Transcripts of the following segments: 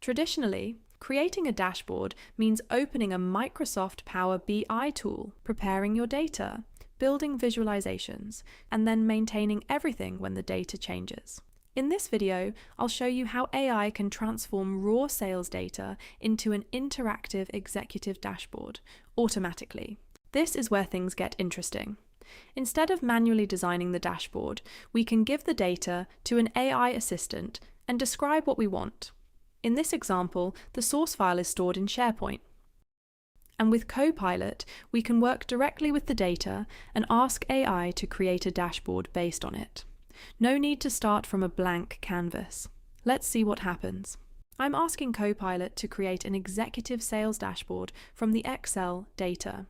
Traditionally, creating a dashboard means opening a Microsoft Power BI tool, preparing your data, building visualizations, and then maintaining everything when the data changes. In this video, I'll show you how AI can transform raw sales data into an interactive executive dashboard automatically. This is where things get interesting. Instead of manually designing the dashboard, we can give the data to an AI assistant and describe what we want. In this example, the source file is stored in SharePoint. And with Copilot, we can work directly with the data and ask AI to create a dashboard based on it. No need to start from a blank canvas. Let's see what happens. I'm asking Copilot to create an executive sales dashboard from the Excel data.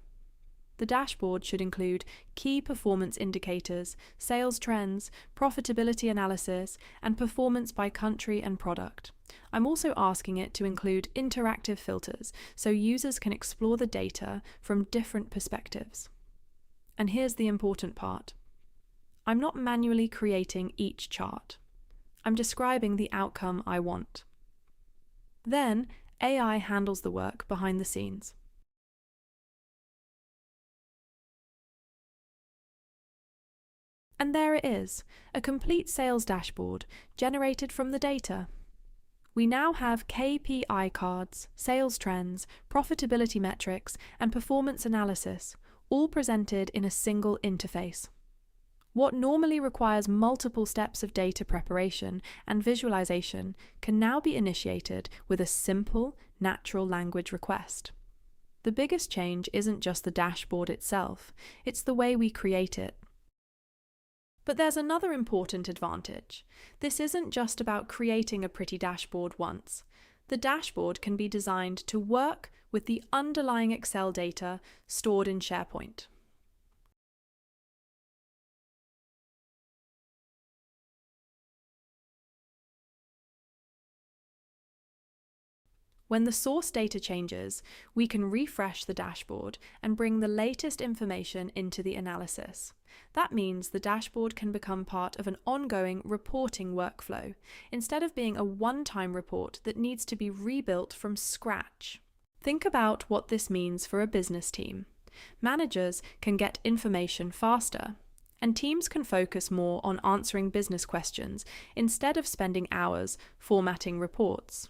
The dashboard should include key performance indicators, sales trends, profitability analysis, and performance by country and product. I'm also asking it to include interactive filters so users can explore the data from different perspectives. And here's the important part. I'm not manually creating each chart. I'm describing the outcome I want. Then, AI handles the work behind the scenes. And there it is, a complete sales dashboard generated from the data. We now have KPI cards, sales trends, profitability metrics, and performance analysis, all presented in a single interface. What normally requires multiple steps of data preparation and visualization can now be initiated with a simple, natural language request. The biggest change isn't just the dashboard itself, it's the way we create it. But there's another important advantage. This isn't just about creating a pretty dashboard once. The dashboard can be designed to work with the underlying Excel data stored in SharePoint. When the source data changes, we can refresh the dashboard and bring the latest information into the analysis. That means the dashboard can become part of an ongoing reporting workflow, instead of being a one-time report that needs to be rebuilt from scratch. Think about what this means for a business team. Managers can get information faster, and teams can focus more on answering business questions instead of spending hours formatting reports.